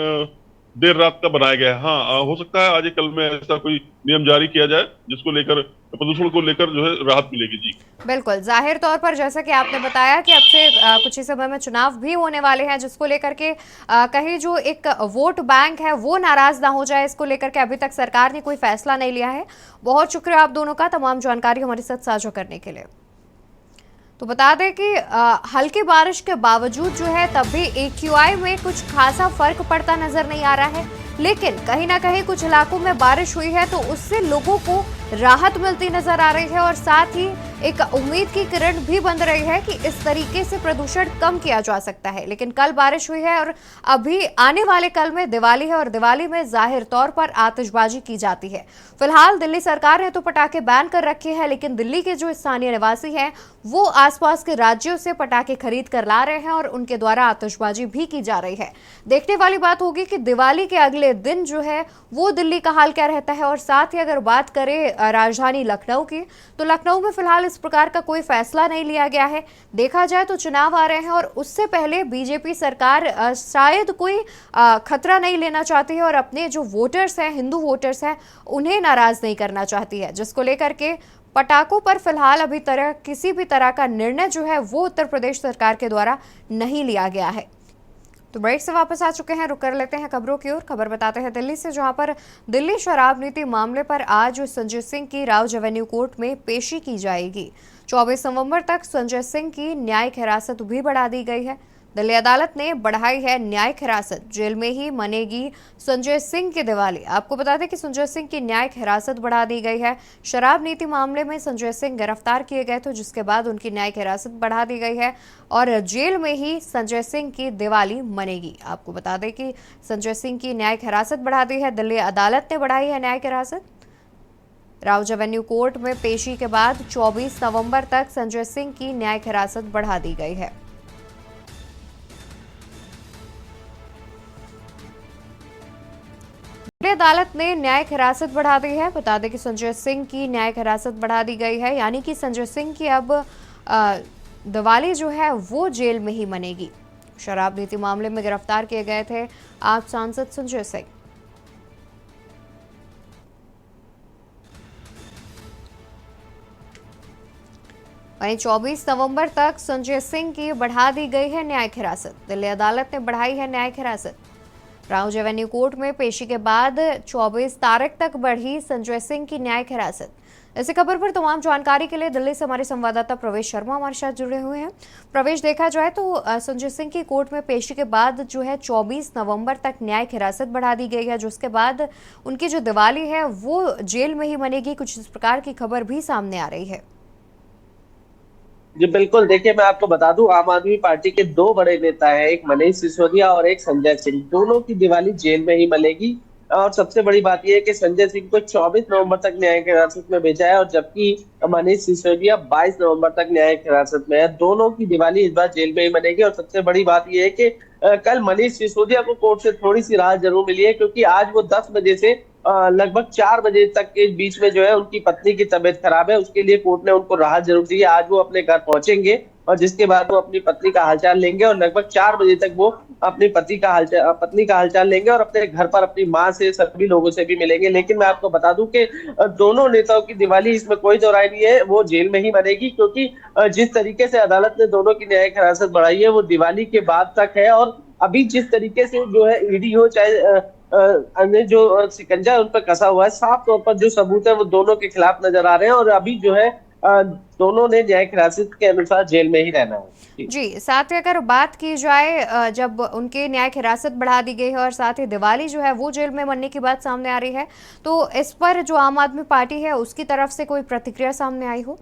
देर रात का बनाया गया है। हाँ, हो सकता है आज कल में ऐसा कोई नियम जारी किया जाए जिसको लेकर प्रदूषण को लेकर जो है राहत मिलेगी। जी बिल्कुल, जाहिर तौर पर जैसा कि आपने बताया कि अब से कुछ ही समय में चुनाव भी होने वाले हैं, जिसको लेकर के कहीं जो एक वोट बैंक है वो नाराज ना हो जाए, इसको लेकर के अभी तक सरकार ने कोई फैसला नहीं लिया है। बहुत शुक्रिया आप दोनों का तमाम जानकारी हमारे साथ साझा करने के लिए। तो बता दें कि हल्की बारिश के बावजूद जो है तब भी एक्यूआई में कुछ खासा फर्क पड़ता नजर नहीं आ रहा है, लेकिन कहीं ना कहीं कुछ इलाकों में बारिश हुई है तो उससे लोगों को राहत मिलती नजर आ रही है और साथ ही एक उम्मीद की किरण भी बन रही है कि इस तरीके से प्रदूषण कम किया जा सकता है। लेकिन कल बारिश हुई है और अभी आने वाले कल में दिवाली है और दिवाली में जाहिर तौर पर आतिशबाजी की जाती है। फिलहाल दिल्ली सरकार ने तो पटाखे बैन कर रखे हैं, लेकिन दिल्ली के जो स्थानीय निवासी हैं वो आसपास के राज्यों से पटाखे खरीद कर ला रहे हैं और उनके द्वारा आतिशबाजी भी की जा रही है। देखने वाली बात होगी कि दिवाली के अगले दिन जो है वो दिल्ली का हाल क्या रहता है। और साथ ही अगर बात करें राजधानी लखनऊ की, तो लखनऊ में फिलहाल इस प्रकार का कोई फैसला नहीं लिया गया है। देखा जाए तो चुनाव आ रहे हैं और उससे पहले बीजेपी सरकार शायद कोई खतरा नहीं लेना चाहती है और अपने जो वोटर्स हैं, हिंदू वोटर्स हैं, उन्हें नाराज नहीं करना चाहती है, जिसको लेकर के पटाखों पर फिलहाल अभी किसी भी तरह का निर्णय जो है वो उत्तर प्रदेश सरकार के द्वारा नहीं लिया गया है। तो ब्रेक से वापस आ चुके हैं, रुक कर लेते हैं खबरों की ओर। खबर बताते हैं दिल्ली से, जहां पर दिल्ली शराब नीति मामले पर आज संजय सिंह की राउज एवेन्यू कोर्ट में पेशी की जाएगी। 24 नवंबर तक संजय सिंह की न्यायिक हिरासत भी बढ़ा दी गई है। दिल्ली अदालत ने बढ़ाई है न्यायिक हिरासत, जेल में ही मनेगी संजय सिंह की दिवाली। आपको बता दें कि संजय सिंह की न्यायिक हिरासत बढ़ा दी गई है। शराब नीति मामले में संजय सिंह गिरफ्तार किए गए थे, जिसके बाद उनकी न्यायिक हिरासत बढ़ा दी गई है और जेल में ही संजय सिंह की दिवाली मनेगी। आपको बता दें कि संजय सिंह की न्यायिक हिरासत बढ़ा दी है, दिल्ली अदालत ने बढ़ाई है न्यायिक हिरासत। राउज एवेन्यू कोर्ट में पेशी के बाद 24 नवंबर तक संजय सिंह की न्यायिक हिरासत बढ़ा दी गई है। दिल्ली अदालत ने न्यायिक हिरासत बढ़ा दी है। बता दें कि संजय सिंह की न्यायिक हिरासत बढ़ा दी गई है, यानी कि संजय सिंह की अब दिवाली जो है वो जेल में ही मनेगी। शराब नीति मामले में गिरफ्तार किए गए थे आप सांसद संजय सिंह। वहीं 24 नवंबर तक संजय सिंह की बढ़ा दी गई है न्यायिक हिरासत। दिल्ली अदालत ने बढ़ाई है न्यायिक हिरासत। राउज एवेन्यू कोर्ट में पेशी के बाद 24 तारीख तक बढ़ी संजय सिंह की न्यायिक हिरासत। इसी खबर पर तमाम जानकारी के लिए दिल्ली से हमारे संवाददाता प्रवेश शर्मा हमारे साथ जुड़े हुए हैं। प्रवेश, देखा जाए तो संजय सिंह की कोर्ट में पेशी के बाद जो है 24 नवंबर तक न्यायिक हिरासत बढ़ा दी गई है, जिसके बाद उनकी जो दिवाली है वो जेल में ही मनेगी, कुछ इस प्रकार की खबर भी सामने आ रही है। जी बिल्कुल, देखिए मैं आपको बता दूं, आम आदमी पार्टी के दो बड़े नेता हैं, एक मनीष सिसोदिया और एक संजय सिंह। दोनों की दिवाली जेल में ही मनेगी। और सबसे बड़ी बात यह है कि संजय सिंह को 24 नवंबर तक न्यायिक हिरासत में भेजा है और जबकि मनीष सिसोदिया 22 नवंबर तक न्यायिक हिरासत में है। दोनों की दिवाली इस बार जेल में ही मनेगी। और सबसे बड़ी बात यह है कि कल मनीष सिसोदिया को कोर्ट से थोड़ी सी राहत जरूर मिली है, क्योंकि आज वो 10 बजे से लगभग 4 बजे तक के बीच में जो है उनकी पत्नी की तबीयत खराब है, उसके लिए कोर्ट ने उनको राहत जरूर दी है। आज वो अपने घर पहुंचेंगे और जिसके बाद वो अपनी पत्नी का हालचाल लेंगे और लगभग 4 बजे तक वो अपनी पत्नी का हालचाल लेंगे और अपने घर पर अपनी मां से, सभी लोगों से भी मिलेंगे। लेकिन मैं आपको बता दूं कि दोनों नेताओं की दिवाली, इसमें कोई दो राय नहीं है, वो जेल में ही मनेगी, क्योंकि जिस तरीके से अदालत ने दोनों की न्यायिक हिरासत बढ़ाई है वो दिवाली के बाद तक है। और अभी जिस तरीके से जो है ईडी हो चाहे अन्य जो शिकंजा उन पर कसा हुआ है, साफ तौर पर जो सबूत है वो दोनों के खिलाफ नजर आ रहे हैं और अभी जो है दोनों ने न्यायिक हिरासत के अनुसार जेल में ही रहना है। जी, साथ ही अगर बात की जाए जब उनके न्यायिक हिरासत बढ़ा दी गई है और साथ ही दिवाली जो है वो जेल में मरने की बात सामने आ रही है, तो इस पर जो आम आदमी पार्टी है उसकी तरफ से कोई प्रतिक्रिया सामने आई हो?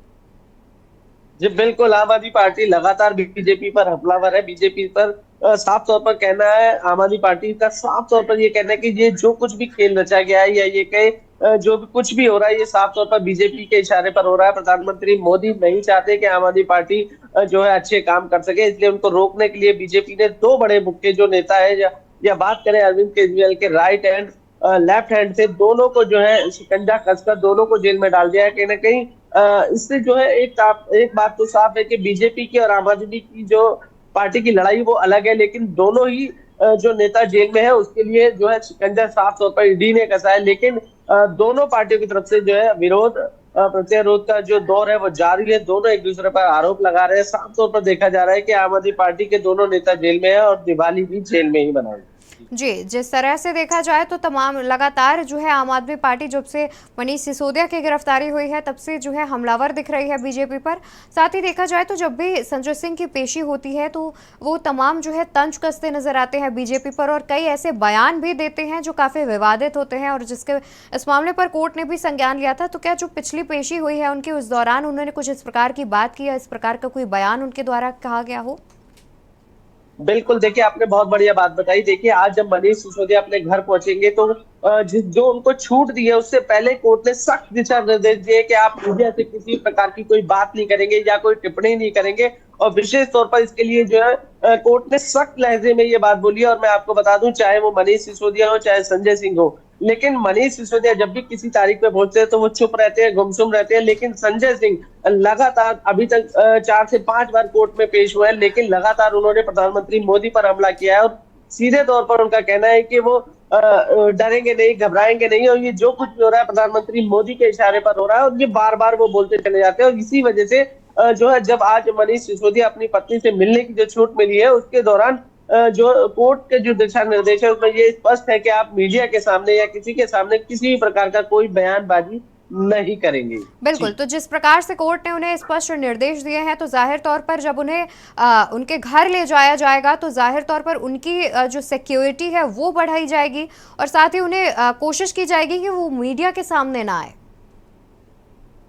जी बिल्कुल, आम आदमी पार्टी लगातार बीजेपी पर हमलावर है। बीजेपी पर साफ तौर पर कहना है, आम आदमी पार्टी का साफ तौर पर ये कहना है कि ये जो कुछ भी खेल रचा गया है या ये कहे जो भी कुछ भी हो रहा है, ये साफ तौर पर बीजेपी के इशारे पर हो रहा है। प्रधानमंत्री मोदी नहीं चाहते कि आम आदमी पार्टी जो है अच्छे काम कर सके, इसलिए उनको रोकने के लिए बीजेपी ने दो बड़े मुख्य जो नेता है या बात करें अरविंद केजरीवाल के राइट हैंड लेफ्ट हैंड से, दोनों को जो है शिकंजा कसकर दोनों को जेल में डाल दिया है। कहीं ना कहीं इससे जो है एक बात तो साफ है कि बीजेपी की और आम आदमी की जो पार्टी की लड़ाई वो अलग है, लेकिन दोनों ही जो नेता जेल में है उसके लिए जो है शिकंजा साफ तौर पर ईडी ने कसा है। लेकिन दोनों पार्टियों की तरफ से जो है विरोध प्रत्यारोध का जो दौर है वो जारी है। दोनों एक दूसरे पर आरोप लगा रहे हैं। साफ तौर पर देखा जा रहा है कि आम आदमी पार्टी के दोनों नेता जेल में है और दिवाली भी जेल में ही मनाएंगे। जी, जिस तरह से देखा जाए तो तमाम लगातार जो है आम आदमी पार्टी जब से मनीष सिसोदिया की गिरफ्तारी हुई है तब से जो है हमलावर दिख रही है बीजेपी पर। साथ ही देखा जाए तो जब भी संजय सिंह की पेशी होती है तो वो तमाम जो है तंज कसते नजर आते हैं बीजेपी पर और कई ऐसे बयान भी देते हैं जो काफ़ी विवादित होते हैं और जिसके इस मामले पर कोर्ट ने भी संज्ञान लिया था। तो क्या जो पिछली पेशी हुई है उनकी उस दौरान उन्होंने कुछ इस प्रकार की बात की या इस प्रकार का कोई बयान उनके द्वारा कहा गया हो? बिल्कुल, देखिए आपने बहुत बढ़िया बात बताई। देखिए आज जब मनीष सिसोदिया अपने घर पहुंचेंगे तो जो उनको छूट दी है उससे पहले कोर्ट ने सख्त दिशा निर्देश दिए कि आप मीडिया से किसी प्रकार की कोई बात नहीं करेंगे या कोई टिप्पणी नहीं करेंगे। और विशेष तौर पर इसके लिए जो है कोर्ट ने सख्त लहजे में ये बात बोली है। और मैं आपको बता दूं, चाहे वो मनीष सिसोदिया हो चाहे संजय सिंह हो, लेकिन मनीष सिसोदिया जब भी किसी तारीख पे पहुंचते हैं तो वो चुप रहते हैं, गुमसुम रहते हैं। लेकिन संजय सिंह लगातार अभी तक 4 से 5 बार कोर्ट में पेश हुए हैं, लेकिन लगातार उन्होंने प्रधानमंत्री मोदी पर हमला किया है और सीधे तौर पर उनका कहना है कि वो डरेंगे नहीं, घबराएंगे नहीं और ये जो कुछ भी हो रहा है प्रधानमंत्री मोदी के इशारे पर हो रहा है और ये बार बार वो बोलते चले जाते हैं। और इसी वजह से जो है जब आज मनीष सिसोदिया अपनी पत्नी से मिलने की जो छूट मिली है उसके दौरान जो कोर्ट के जो दिशा निर्देश है उसमें ये स्पष्ट है कि आप मीडिया के सामने या किसी के सामने किसी भी प्रकार का कोई बयानबाजी नहीं करेंगे। बिल्कुल, तो जिस प्रकार से कोर्ट ने उन्हें स्पष्ट निर्देश दिए हैं तो जाहिर तौर पर जब उन्हें उनके घर ले जाया जाएगा तो जाहिर तौर पर उनकी जो सिक्योरिटी है वो बढ़ाई जाएगी और साथ ही उन्हें कोशिश की जाएगी कि वो मीडिया के सामने ना आए।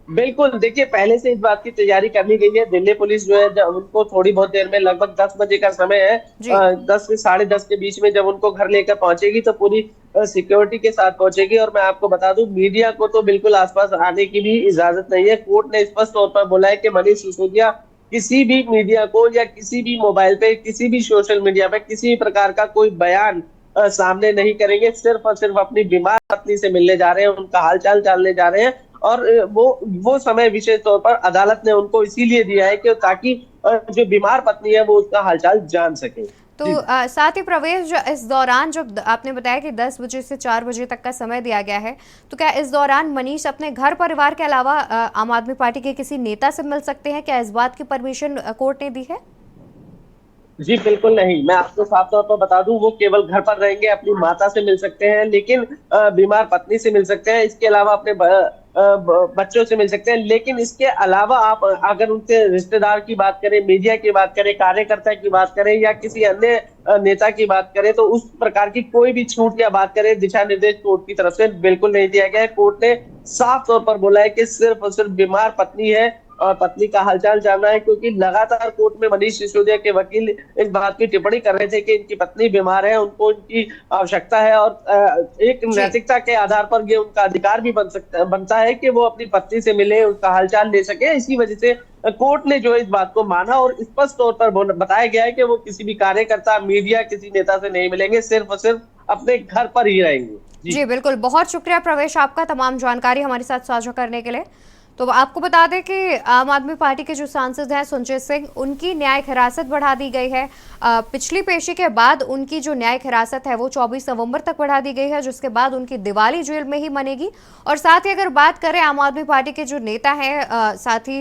बिल्कुल, देखिए पहले से इस बात की तैयारी करनी गई है। दिल्ली पुलिस जो है उनको थोड़ी बहुत देर में, लगभग 10 बजे का समय है, 10 से 10:30 के बीच में जब उनको घर लेकर पहुंचेगी तो पूरी सिक्योरिटी के साथ पहुंचेगी। और मैं आपको बता दूं, मीडिया को तो बिल्कुल आसपास आने की भी इजाजत नहीं है। कोर्ट ने स्पष्ट तौर पर बोला है कि मनीष सिसोदिया किसी भी मीडिया को या किसी भी मोबाइल पे, किसी भी सोशल मीडिया पे किसी भी प्रकार का कोई बयान सामने नहीं करेंगे। सिर्फ और सिर्फ अपनी बीमार पत्नी से मिलने जा रहे हैं, उनका हालचाल जानने जा रहे हैं। और वो समय विशेष तौर पर अदालत ने उनको इसीलिए दिया है कि ताकि जो बीमार पत्नी है वो उसका हालचाल जान सके। तो साथ ही प्रवेश, इस दौरान जो आपने बताया कि 10 बजे से 4 बजे तक का समय दिया गया है, तो क्या इस दौरान मनीष अपने घर परिवार के अलावा आम आदमी पार्टी के किसी नेता से मिल सकते हैं? क्या इस बात की परमिशन कोर्ट ने दी है? जी बिल्कुल नहीं, मैं आपको साफ तौर पर बता दूं, वो केवल घर पर रहेंगे, अपनी माता से मिल सकते हैं, लेकिन बीमार पत्नी से मिल सकते हैं, इसके अलावा अपने बच्चों से मिल सकते हैं। लेकिन इसके अलावा आप अगर उनके रिश्तेदार की बात करें, मीडिया की बात करें, कार्यकर्ता की बात करें या किसी अन्य नेता की बात करें, तो उस प्रकार की कोई भी छूट या बात करें, दिशा निर्देश कोर्ट की तरफ से बिल्कुल नहीं दिया गया है। कोर्ट ने साफ तौर पर बोला है कि सिर्फ और सिर्फ बीमार पत्नी है और पत्नी का हालचाल जानना है, क्योंकि लगातार कोर्ट में मनीष सिसोदिया के वकील इस बात की टिप्पणी कर रहे थे कि इनकी पत्नी बीमार है, उनको इनकी आवश्यकता है और एक नैतिकता के आधार पर ये उनका अधिकार भी बनता है कि वो अपनी पत्नी से मिले, उसका हालचाल ले सके। इसी वजह से कोर्ट ने जो इस बात को माना और स्पष्ट तौर पर बताया गया है कि वो किसी भी कार्यकर्ता, मीडिया, किसी नेता से नहीं मिलेंगे, सिर्फ और सिर्फ अपने घर पर ही रहेंगे। जी बिल्कुल, बहुत शुक्रिया प्रवेश आपका तमाम जानकारी हमारे साथ साझा करने के लिए। तो आपको बता दें कि आम आदमी पार्टी के जो सांसद हैं संजय सिंह, उनकी न्यायिक हिरासत बढ़ा दी गई है। पिछली पेशी के बाद उनकी जो न्यायिक हिरासत है वो 24 नवंबर तक बढ़ा दी गई है, जिसके बाद उनकी दिवाली जेल में ही मनेगी। और साथ ही अगर बात करें आम आदमी पार्टी के जो नेता हैं, साथ ही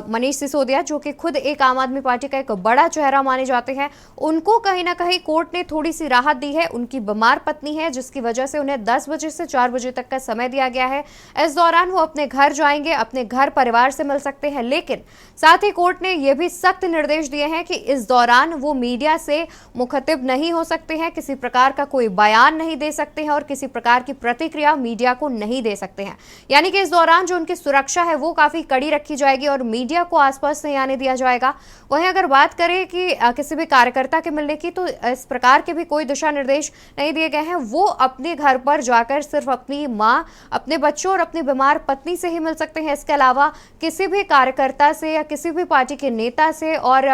मनीष सिसोदिया, जो कि खुद एक आम आदमी पार्टी का एक बड़ा चेहरा माने जाते हैं, उनको कहीं ना कहीं कोर्ट ने थोड़ी सी राहत दी है। उनकी बीमार पत्नी है, जिसकी वजह से उन्हें 10 बजे से 4 बजे तक का समय दिया गया है। इस दौरान वो अपने घर जाएंगे, अपने घर परिवार से मिल सकते हैं। लेकिन साथ ही कोर्ट ने यह भी सख्त निर्देश दिए हैं कि इस दौरान वो मीडिया से मुखतिब नहीं हो सकते हैं, किसी प्रकार का कोई बयान नहीं दे सकते हैं और किसी प्रकार की प्रतिक्रिया मीडिया को नहीं दे सकते हैं। यानी कि इस दौरान जो उनकी सुरक्षा है वो काफी कड़ी रखी जाएगी और मीडिया को आसपास नहीं आने दिया जाएगा। वहीं अगर बात करें कि किसी भी कार्यकर्ता के मिलने की, तो इस प्रकार के भी कोई दिशा निर्देश नहीं दिए गए हैं। वो अपने घर पर जाकर सिर्फ अपनी माँ, अपने बच्चों और अपनी बीमार पत्नी से ही मिल सकते हैं। इसके अलावा किसी भी कार्यकर्ता से या किसी भी पार्टी के नेता से और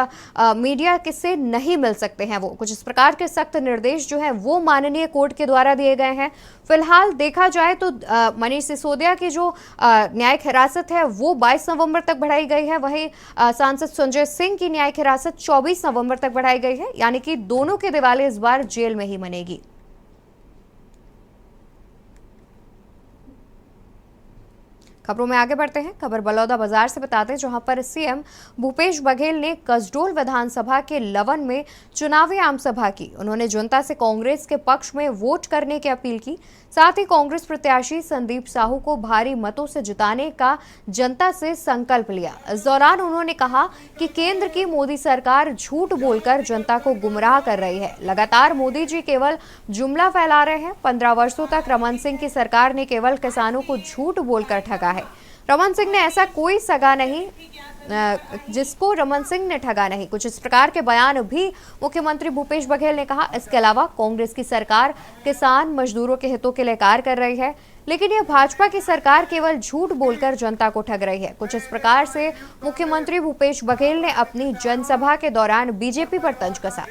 मीडिया किससे नहीं मिल सकते हैं। वो कुछ इस प्रकार के सख्त निर्देश जो है वो माननीय कोर्ट के द्वारा दिए गए हैं। फिलहाल देखा जाए तो मनीष सिसोदिया की जो न्यायिक हिरासत है वो 22 नवंबर तक बढ़ाई गई है। वहीं सांसद संजय सिंह की न्यायिक हिरासत 24 नवंबर तक बढ़ाई गई है, यानी कि दोनों की दिवाली इस बार जेल में ही मनेगी। खबरों में आगे बढ़ते हैं। खबर बलौदा बाजार से बताते हैं, जहां पर सीएम भूपेश बघेल ने कसडोल विधानसभा के लवन में चुनावी आम सभा की। उन्होंने जनता से कांग्रेस के पक्ष में वोट करने की अपील की। साथ ही कांग्रेस प्रत्याशी संदीप साहू को भारी मतों से जिताने का जनता से संकल्प लिया। इस दौरान उन्होंने कहा कि केंद्र की मोदी सरकार झूठ बोलकर जनता को गुमराह कर रही है। लगातार मोदी जी केवल जुमला फैला रहे हैं। 15 वर्षों तक रमन सिंह की सरकार ने केवल किसानों को झूठ बोलकर ठगा है। रमन सिंह ने ऐसा कोई सगा नहीं जिसको रमन सिंह ने ठगा नहीं। कुछ इस प्रकार के बयान भी मुख्यमंत्री भूपेश बघेल ने कहा। इसके अलावा कांग्रेस की सरकार किसान मजदूरों के हितों के लिए कार्य कर रही है, लेकिन यह भाजपा की सरकार केवल झूठ बोलकर जनता को ठग रही है। कुछ इस प्रकार से मुख्यमंत्री भूपेश बघेल ने अपनी जनसभा के दौरान बीजेपी पर तंज कसा।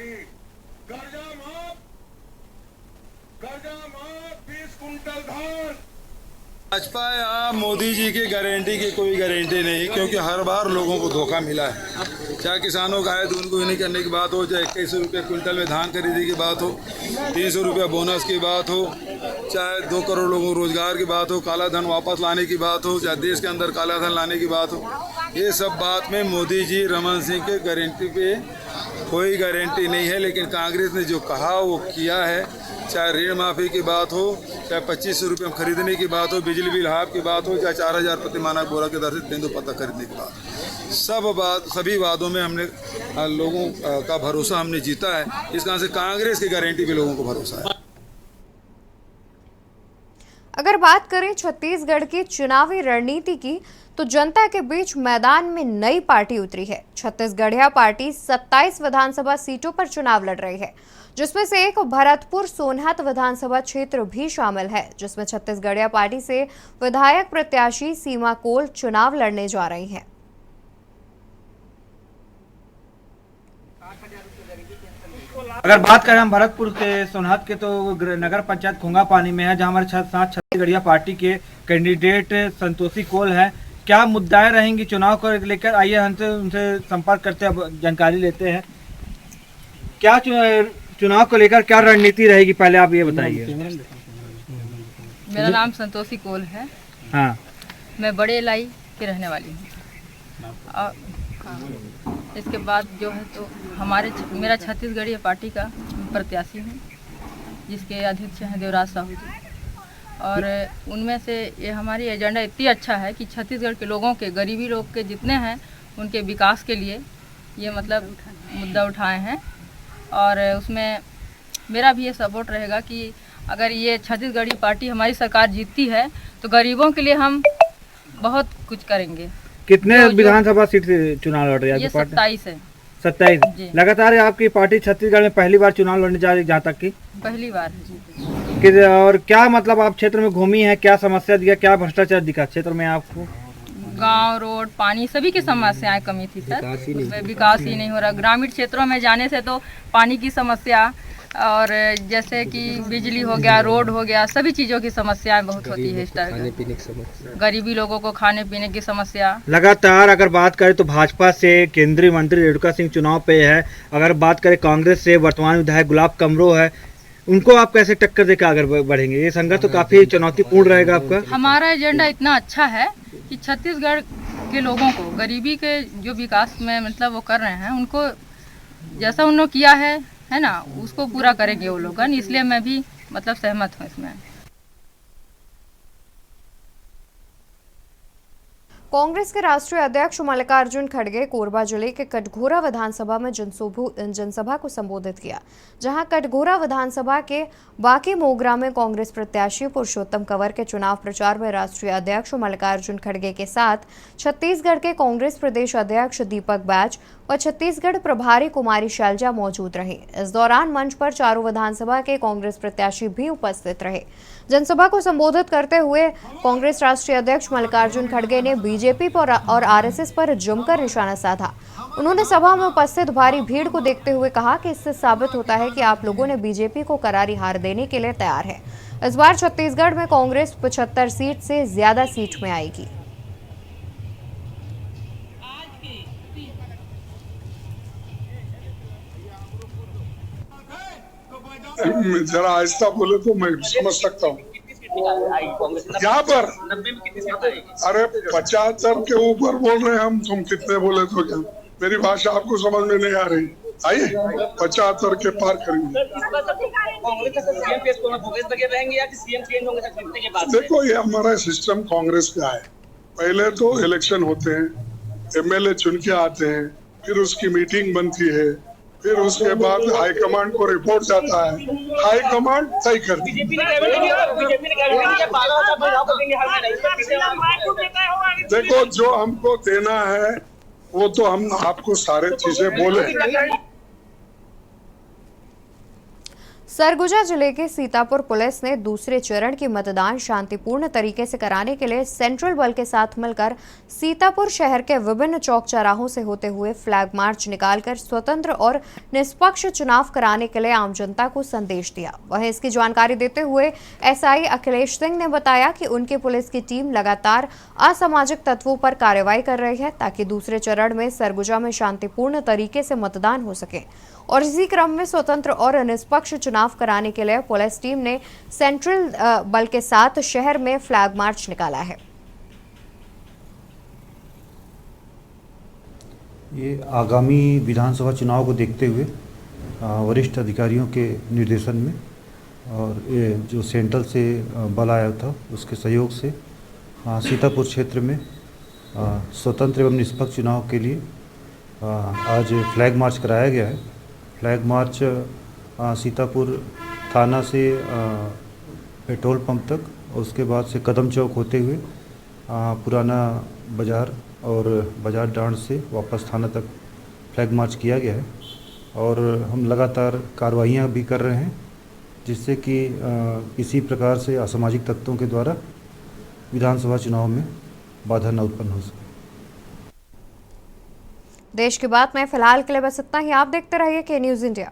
भाजपा या मोदी जी की गारंटी की कोई गारंटी नहीं, क्योंकि हर बार लोगों को धोखा मिला है। चाहे किसानों का आय दून नहीं करने की बात हो, चाहे 21 रुपये क्विंटल में धान खरीदी की बात हो, 300 रुपये बोनस की बात हो, चाहे 2 करोड़ लोगों को रोजगार की बात हो, काला धन वापस लाने की बात हो, चाहे देश के अंदर काला धन लाने की बात हो, ये सब बात में मोदी जी रमन सिंह के गारंटी पे कोई गारंटी नहीं है। लेकिन कांग्रेस ने जो कहा वो किया है। चाहे ऋण माफी की बात हो, चाहे 2500 रुपये में खरीदने की बात हो, बिजली बिल हाफ की बात हो, चाहे 4000 प्रति मानक बोरा के दर से तेंदुपत्ता खरीदने की बात, सभी वादों में हमने लोगों का भरोसा हमने जीता है। इस कारण से कांग्रेस की गारंटी भी लोगों को भरोसा है। अगर बात करें छत्तीसगढ़ की चुनावी रणनीति की, तो जनता के बीच मैदान में नई पार्टी उतरी है। छत्तीसगढ़िया पार्टी 27 विधानसभा सीटों पर चुनाव लड़ रही है, जिसमें से एक भरतपुर सोनहत विधानसभा क्षेत्र भी शामिल है, जिसमें छत्तीसगढ़िया पार्टी से विधायक प्रत्याशी सीमा कोल चुनाव लड़ने जा रही हैं। अगर बात करें हम भरतपुर के सोनहत के, तो नगर पंचायत खोंगा पानी में है, जहां हमारे साथ छत्तीसगढ़िया पार्टी के कैंडिडेट संतोषी कोल हैं। क्या मुद्दाएं रहेंगी चुनाव को लेकर, आइए हमसे उनसे संपर्क करते हैं, जानकारी लेते हैं। क्या चुनाव को लेकर क्या रणनीति रहेगी, पहले आप ये बताइए। मेरा नाम संतोषी कोल है। हाँ, मैं बड़े इलाई की रहने वाली हूँ। इसके बाद जो है तो मेरा छत्तीसगढ़ीय पार्टी का प्रत्याशी हूँ, जिसके अध्यक्ष हैं देवराज साहू जी। और उनमें से ये हमारी एजेंडा इतनी अच्छा है कि छत्तीसगढ़ के लोगों के, गरीबी लोग के जितने हैं, उनके विकास के लिए ये मतलब मुद्दा उठाए हैं। और उसमें मेरा भी ये सपोर्ट रहेगा कि अगर ये छत्तीसगढ़ी पार्टी हमारी सरकार जीतती है तो गरीबों के लिए हम बहुत कुछ करेंगे। कितने विधानसभा सीट से चुनाव लड़ रही है? ये 27 है। 27 लगातार आपकी पार्टी छत्तीसगढ़ में पहली बार चुनाव लड़ने जा रही है, जहाँ तक की पहली बार है कि और क्या मतलब आप क्षेत्र में घूमी है, क्या समस्या दिखा, क्या भ्रष्टाचार दिखा क्षेत्र में आपको? गांव, रोड, पानी सभी की समस्याएं कमी थी सर, उसमें विकास ही नहीं हो रहा। ग्रामीण क्षेत्रों में जाने से तो पानी की समस्या और जैसे कि बिजली हो गया, रोड हो गया, सभी चीज़ों की समस्याएं बहुत होती है इस तरह। खाने पीने की समस्या, गरीबी लोगों को खाने पीने की समस्या। लगातार अगर बात करें तो भाजपा से केंद्रीय मंत्री रेणुका सिंह चुनाव पे है, अगर बात करें कांग्रेस से वर्तमान विधायक गुलाब कमरो है, उनको आप कैसे टक्कर देकर आगे बढ़ेंगे? ये संघर्ष तो काफी चुनौतीपूर्ण रहेगा आपका। हमारा एजेंडा इतना अच्छा है कि छत्तीसगढ़ के लोगों को गरीबी के जो विकास में मतलब वो कर रहे हैं, उनको जैसा उन्होंने किया है ना, उसको पूरा करेंगे वो लोग, इसलिए मैं भी मतलब सहमत हूँ इसमें। कांग्रेस के राष्ट्रीय अध्यक्ष मल्लिकार्जुन खड़गे कोरबा जिले के कटघोरा विधानसभा में जनसभा को संबोधित किया, जहां कटघोरा विधानसभा के बाकी मोगरा में कांग्रेस प्रत्याशी पुरुषोत्तम कंवर के चुनाव प्रचार में राष्ट्रीय अध्यक्ष मल्लिकार्जुन खड़गे के साथ छत्तीसगढ़ के कांग्रेस प्रदेश अध्यक्ष दीपक बैज व छत्तीसगढ़ प्रभारी कुमारी शैलजा मौजूद रहे। इस दौरान मंच पर चारों विधानसभा के कांग्रेस प्रत्याशी भी उपस्थित रहे। जनसभा को संबोधित करते हुए कांग्रेस राष्ट्रीय अध्यक्ष मल्लिकार्जुन खड़गे ने बीजेपी पर और आरएसएस पर जमकर निशाना साधा। उन्होंने सभा में उपस्थित भारी भीड़ को देखते हुए कहा कि इससे साबित होता है कि आप लोगों ने बीजेपी को करारी हार देने के लिए तैयार है। इस बार छत्तीसगढ़ में कांग्रेस 75 सीट से ज्यादा सीट में आएगी। जरा आहिस्ता बोले तो मैं समझ सकता हूँ। यहाँ पर अरे 75 के ऊपर बोल रहे हैं हम, तुम कितने बोले तो क्या? मेरी भाषा आपको समझ में नहीं आ रही? आइए 75 के पार करेंगे। देखो ये हमारा सिस्टम कांग्रेस का है। पहले तो इलेक्शन होते हैं, एमएलए चुन के आते हैं, फिर उसकी मीटिंग बनती है, फिर उसके बाद हाईकमांड को रिपोर्ट जाता है, हाईकमांड तय करती है। देखो जो हमको देना है वो तो हम आपको सारे चीजें बोले। सरगुजा जिले के सीतापुर पुलिस ने दूसरे चरण की मतदान शांतिपूर्ण तरीके से कराने के लिए सेंट्रल बल के साथ मिलकर सीतापुर शहर के विभिन्न चौक चौराहों से होते हुए फ्लैग मार्च निकालकर स्वतंत्र और निष्पक्ष चुनाव कराने के लिए आम जनता को संदेश दिया। वहीं इसकी जानकारी देते हुए एसआई अखिलेश सिंह ने बताया कि उनकी पुलिस की टीम लगातार असामाजिक तत्वों पर कार्रवाई कर रही है ताकि दूसरे चरण में सरगुजा में शांतिपूर्ण तरीके से मतदान हो सके। और इसी क्रम में स्वतंत्र और निष्पक्ष चुनाव कराने के लिए पुलिस टीम ने सेंट्रल बल के साथ शहर में फ्लैग मार्च निकाला है। ये आगामी विधानसभा चुनाव को देखते हुए वरिष्ठ अधिकारियों के निर्देशन में और ये जो सेंट्रल से बल आया था उसके सहयोग से सीतापुर क्षेत्र में स्वतंत्र एवं निष्पक्ष चुनाव के लिए आज फ्लैग मार्च कराया गया है। फ्लैग मार्च सीतापुर थाना से पेट्रोल पंप तक और उसके बाद से कदम चौक होते हुए पुराना बाज़ार और बाज़ार डांड से वापस थाना तक फ्लैग मार्च किया गया है। और हम लगातार कार्रवाइयाँ भी कर रहे हैं जिससे कि किसी प्रकार से असामाजिक तत्वों के द्वारा विधानसभा चुनाव में बाधा न उत्पन्न हो सके। देश की बात में फिलहाल के लिए बस इतना ही। आप देखते रहिए के न्यूज़ इंडिया।